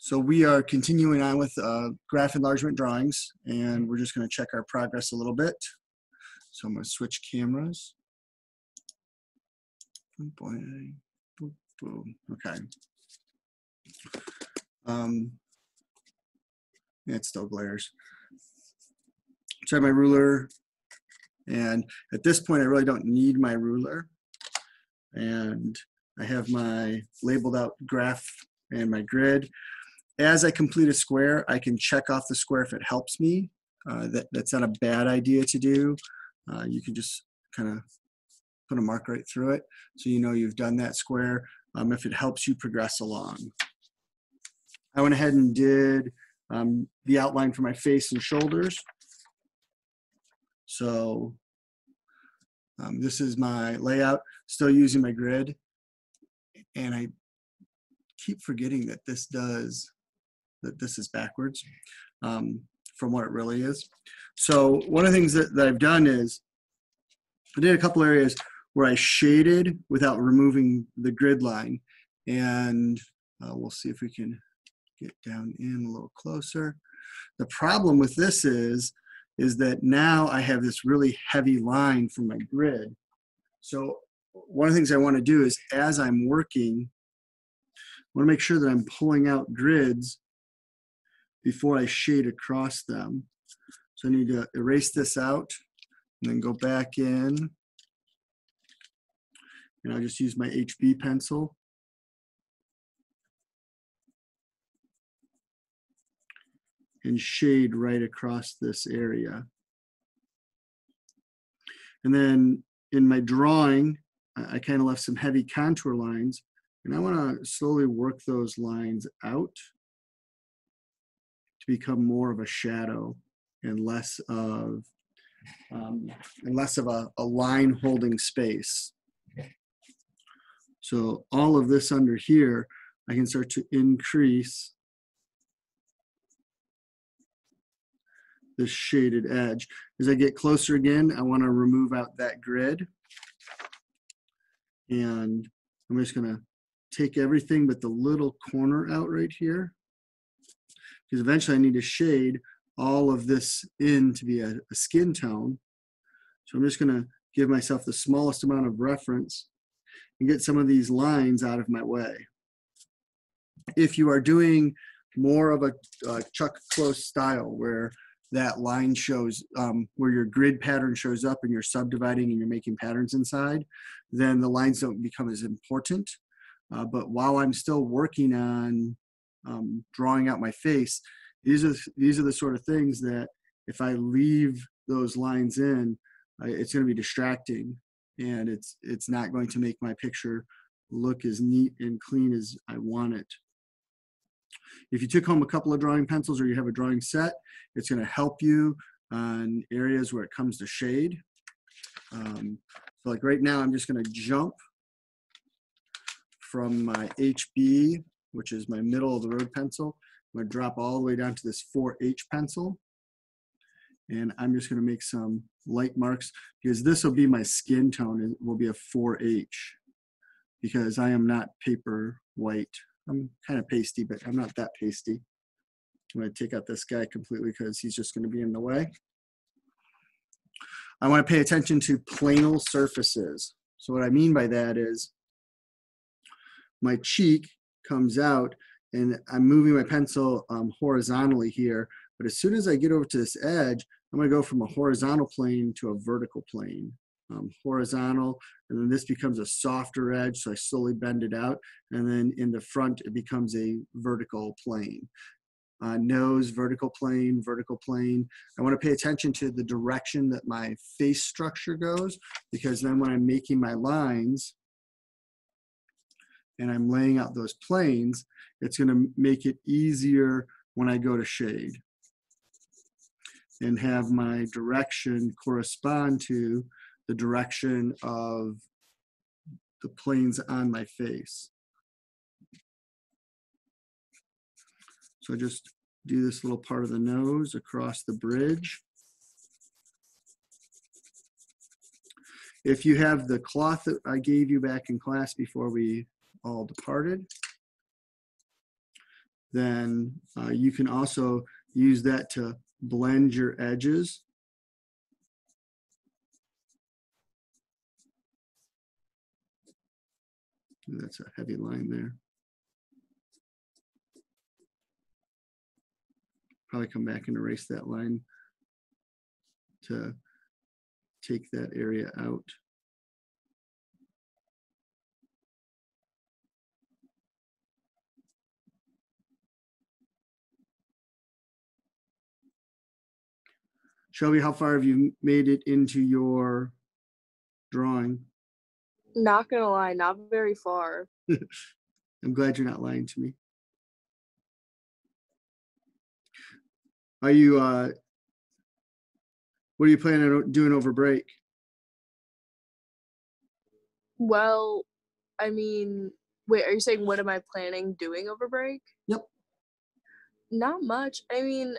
So we are continuing on with graph enlargement drawings, and we're just going to check our progress a little bit. So I'm going to switch cameras. Boom, boom. Okay. It still glares. So I have my ruler, and at this point I really don't need my ruler. And I have my labeled out graph and my grid. As I complete a square, I can check off the square if it helps me. That's not a bad idea to do. You can just kind of put a mark right through it so you know you've done that square if it helps you progress along. I went ahead and did the outline for my face and shoulders. So this is my layout, still using my grid. And I keep forgetting that this is backwards from what it really is. So one of the things that I've done is I did a couple areas where I shaded without removing the grid line. And we'll see if we can get down in a little closer. The problem with this is that now I have this really heavy line from my grid. So one of the things I want to do is as I'm working, I want to make sure that I'm pulling out grids before I shade across them. So I need to erase this out and then go back in. And I'll just use my HB pencil. And shade right across this area. And then in my drawing, I kind of left some heavy contour lines, and I want to slowly work those lines out to become more of a shadow and less of a line holding space. So all of this under here, I can start to increase this shaded edge. As I get closer again, I want to remove out that grid. And I'm just going to take everything but the little corner out right here, because eventually I need to shade all of this in to be a skin tone. So I'm just going to give myself the smallest amount of reference and get some of these lines out of my way. If you are doing more of a Chuck Close style where that line shows, where your grid pattern shows up and you're subdividing and you're making patterns inside, then the lines don't become as important. But while I'm still working on drawing out my face, these are the sort of things that if I leave those lines in, it's going to be distracting, and it's not going to make my picture look as neat and clean as I want it. If you took home a couple of drawing pencils or you have a drawing set, it's going to help you on areas where it comes to shade. So like right now, I'm just going to jump from my HB, which is my middle of the road pencil. I'm going to drop all the way down to this 4H pencil. And I'm just going to make some light marks because this will be my skin tone. It will be a 4H because I am not paper white. I'm kind of pasty, but I'm not that pasty. I'm going to take out this guy completely because he's just going to be in the way. I want to pay attention to planal surfaces. So what I mean by that is my cheek comes out and I'm moving my pencil horizontally here. But as soon as I get over to this edge, I'm going to go from a horizontal plane to a vertical plane. Horizontal, and then this becomes a softer edge, so I slowly bend it out, and then in the front it becomes a vertical plane. Nose, vertical plane, vertical plane. I want to pay attention to the direction that my face structure goes, because then when I'm making my lines and I'm laying out those planes, it's going to make it easier when I go to shade and have my direction correspond to the direction of the planes on my face. So I just do this little part of the nose across the bridge. If you have the cloth that I gave you back in class before we all departed, then you can also use that to blend your edges. That's a heavy line there. Probably come back and erase that line to take that area out. Shelby, how far have you made it into your drawing? Not gonna lie, not very far. I'm glad you're not lying to me. Are you, what are you planning on doing over break? Well, I mean, wait, are you saying what am I planning doing over break? Yep. Not much. I mean,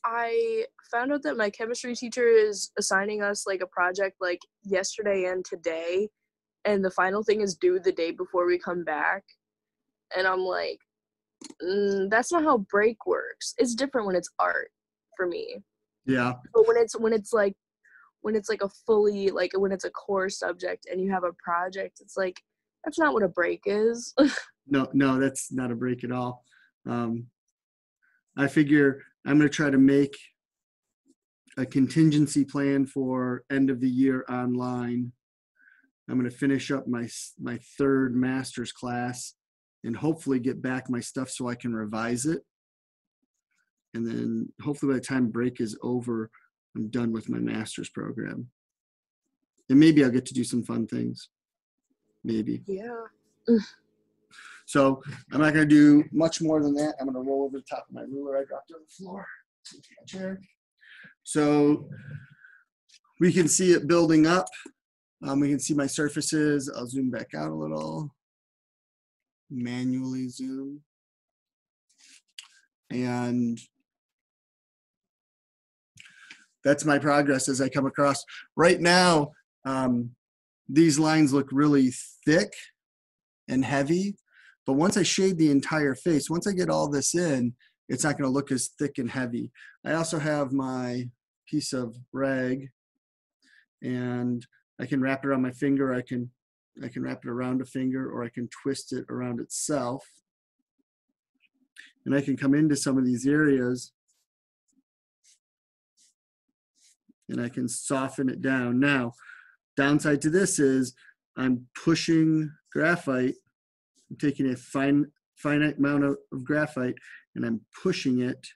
I found out that my chemistry teacher is assigning us like a project like yesterday and today, and the final thing is due the day before we come back. And I'm like, that's not how break works. It's different when it's art for me. Yeah. But when it's like a fully like when it's a core subject and you have a project, it's like that's not what a break is. No, that's not a break at all. I figure I'm going to try to make a contingency plan for end of the year online. I'm going to finish up my third master's class and hopefully get back my stuff so I can revise it. And then hopefully by the time break is over, I'm done with my master's program. And maybe I'll get to do some fun things. Maybe. Yeah. So I'm not going to do much more than that. I'm going to roll over the top of my ruler I dropped on the floor. My chair. So we can see it building up. We can see my surfaces. I'll zoom back out a little. Manually zoom. And that's my progress as I come across. Right now, these lines look really thick and heavy. But once I shade the entire face, once I get all this in, it's not going to look as thick and heavy. I also have my piece of rag, and I can wrap it around my finger. I can wrap it around a finger, or I can twist it around itself. And I can come into some of these areas and I can soften it down. Now, downside to this is I'm pushing graphite. I'm taking a finite amount of graphite and I'm pushing it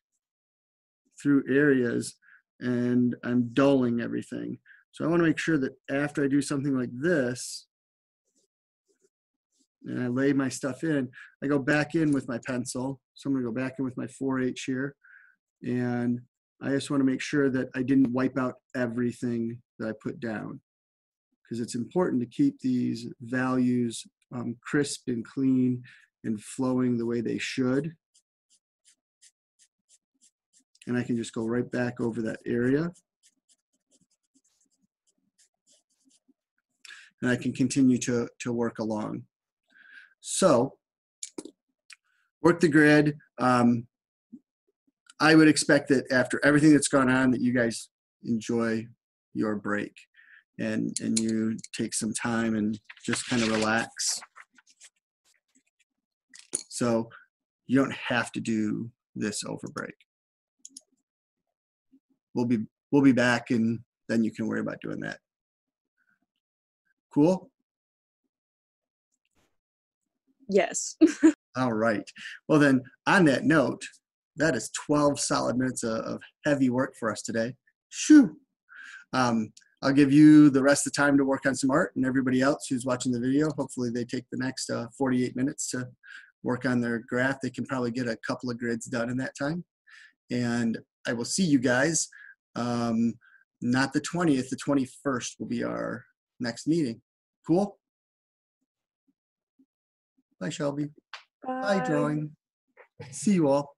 through areas and I'm dulling everything. So I want to make sure that after I do something like this and I lay my stuff in, I go back in with my pencil. So I'm going to go back in with my 4H here. And I just want to make sure that I didn't wipe out everything that I put down, because it's important to keep these values crisp and clean and flowing the way they should. And I can just go right back over that area. And I can continue to work along. So, work the grid. I would expect that after everything that's gone on that you guys enjoy your break and you take some time and just kind of relax. So you don't have to do this over break. We'll be back and then you can worry about doing that. Cool? Yes. All right. Well then, on that note, that is 12 solid minutes of heavy work for us today. Shoo! I'll give you the rest of the time to work on some art, and everybody else who's watching the video, hopefully they take the next 48 minutes to work on their graph. They can probably get a couple of grids done in that time. And I will see you guys, not the 20th, the 21st will be our next meeting. Cool? Bye, Shelby. Bye. Bye, drawing. See you all.